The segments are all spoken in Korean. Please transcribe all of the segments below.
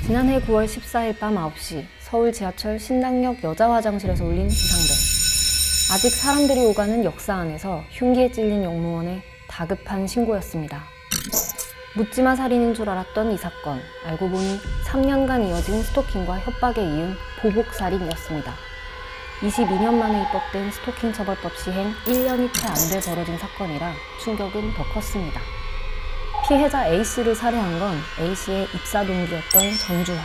지난해 9월 14일 밤 9시 서울 지하철 신당역 여자 화장실에서 울린 비상벨. 아직 사람들이 오가는 역사 안에서 흉기에 찔린 영무원의 다급한 신고였습니다. 묻지마 살인인 줄 알았던 이 사건, 알고 보니 3년간 이어진 스토킹과 협박에 이은 보복살인이었습니다. 22년 만에 입법된 스토킹 처벌법 시행 1년이 채 안 돼 벌어진 사건이라 충격은 더 컸습니다. 피해자 A씨를 살해한 건 A씨의 입사 동기였던 전주환.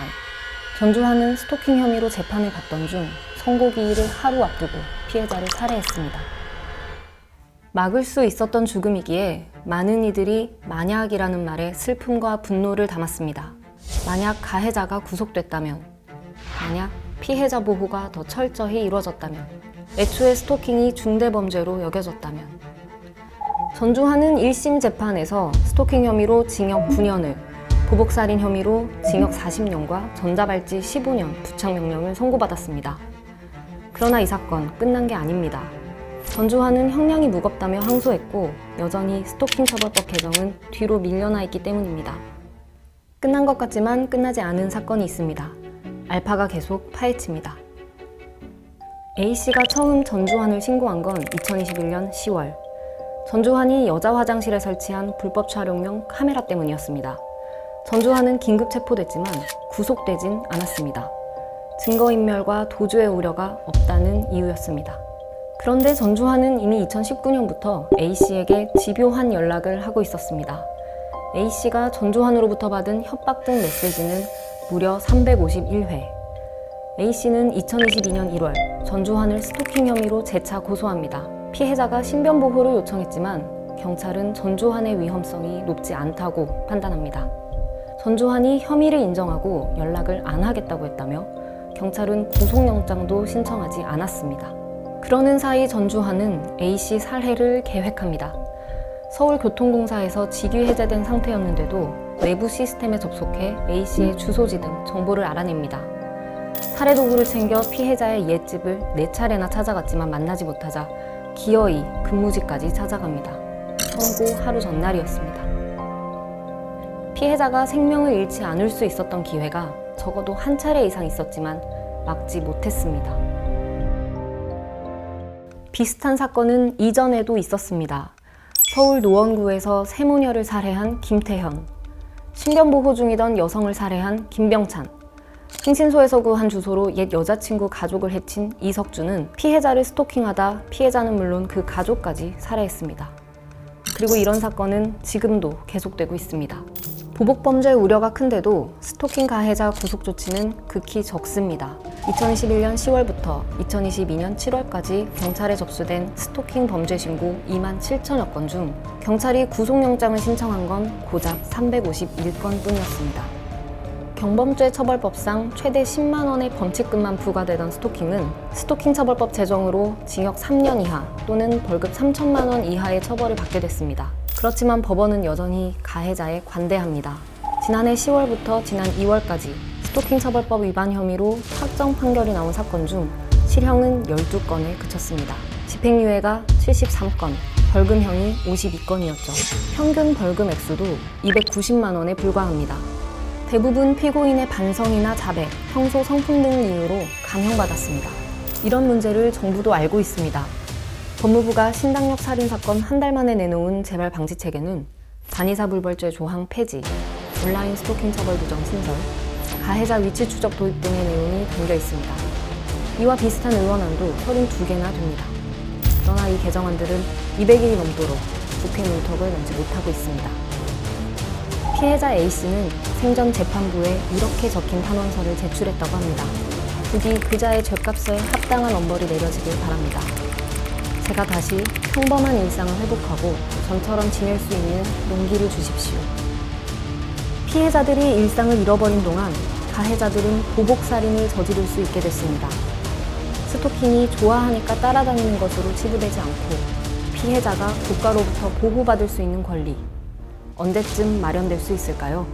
전주환은 스토킹 혐의로 재판을 받던 중 선고 기일을 하루 앞두고 피해자를 살해했습니다. 막을 수 있었던 죽음이기에 많은 이들이 만약이라는 말에 슬픔과 분노를 담았습니다. 만약 가해자가 구속됐다면, 만약 피해자 보호가 더 철저히 이루어졌다면, 애초에 스토킹이 중대범죄로 여겨졌다면. 전주환은 1심 재판에서 스토킹 혐의로 징역 9년을, 보복살인 혐의로 징역 40년과 전자발찌 15년 부착명령을 선고받았습니다. 그러나 이 사건 끝난 게 아닙니다. 전주환은 형량이 무겁다며 항소했고 여전히 스토킹 처벌법 개정은 뒤로 밀려나 있기 때문입니다. 끝난 것 같지만 끝나지 않은 사건이 있습니다. 알파가 계속 파헤칩니다. A씨가 처음 전주환을 신고한 건 2021년 10월. 전주환이 여자 화장실에 설치한 불법 촬영용 카메라 때문이었습니다. 전주환은 긴급 체포됐지만 구속되진 않았습니다. 증거인멸과 도주의 우려가 없다는 이유였습니다. 그런데 전주환은 이미 2019년부터 A씨에게 집요한 연락을 하고 있었습니다. A씨가 전주환으로부터 받은 협박 등 메시지는 무려 351회. A씨는 2022년 1월 전주환을 스토킹 혐의로 재차 고소합니다. 피해자가 신변보호를 요청했지만 경찰은 전주환의 위험성이 높지 않다고 판단합니다. 전주환이 혐의를 인정하고 연락을 안 하겠다고 했다며 경찰은 구속영장도 신청하지 않았습니다. 그러는 사이 전주환은 A씨 살해를 계획합니다. 서울교통공사에서 직위 해제된 상태였는데도 외부 시스템에 접속해 A씨의 주소지 등 정보를 알아냅니다. 살해 도구를 챙겨 피해자의 옛 집을 4차례나 찾아갔지만 만나지 못하자 기어이 근무지까지 찾아갑니다. 선고 하루 전날이었습니다. 피해자가 생명을 잃지 않을 수 있었던 기회가 적어도 한 차례 이상 있었지만 막지 못했습니다. 비슷한 사건은 이전에도 있었습니다. 서울 노원구에서 세모녀를 살해한 김태현, 신변보호 중이던 여성을 살해한 김병찬, 흥신소에서 구한 주소로 옛 여자친구 가족을 해친 이석준은 피해자를 스토킹하다 피해자는 물론 그 가족까지 살해했습니다. 그리고 이런 사건은 지금도 계속되고 있습니다. 보복범죄 우려가 큰데도 스토킹 가해자 구속 조치는 극히 적습니다. 2021년 10월부터 2022년 7월까지 경찰에 접수된 스토킹 범죄 신고 2만 7천여 건 중 경찰이 구속영장을 신청한 건 고작 351건 뿐이었습니다. 경범죄 처벌법상 최대 10만 원의 범칙금만 부과되던 스토킹은 스토킹 처벌법 제정으로 징역 3년 이하 또는 벌금 3천만 원 이하의 처벌을 받게 됐습니다. 그렇지만 법원은 여전히 가해자에 관대합니다. 지난해 10월부터 지난 2월까지 스토킹 처벌법 위반 혐의로 확정 판결이 나온 사건 중 실형은 12건에 그쳤습니다. 집행유예가 73건, 벌금형이 52건이었죠. 평균 벌금 액수도 290만 원에 불과합니다. 대부분 피고인의 반성이나 자백, 평소 성품 등을 이유로 감형받았습니다. 이런 문제를 정부도 알고 있습니다. 법무부가 신당역 살인사건 한 달 만에 내놓은 재발 방지 체계는 반의사불벌죄 조항 폐지, 온라인 스토킹 처벌 규정 신설, 가해자 위치 추적 도입 등의 내용이 담겨 있습니다. 이와 비슷한 의원안도 32개나 됩니다. 그러나 이 개정안들은 200일이 넘도록 국회 문턱을 넘지 못하고 있습니다. 피해자 A씨는 생전 재판부에 이렇게 적힌 탄원서를 제출했다고 합니다. 부디 그자의 죗값에 합당한 엄벌이 내려지길 바랍니다. 제가 다시 평범한 일상을 회복하고 전처럼 지낼 수 있는 용기를 주십시오. 피해자들이 일상을 잃어버린 동안 가해자들은 보복살인을 저지를 수 있게 됐습니다. 스토킹이 좋아하니까 따라다니는 것으로 치부되지 않고 피해자가 국가로부터 보호받을 수 있는 권리, 언제쯤 마련될 수 있을까요?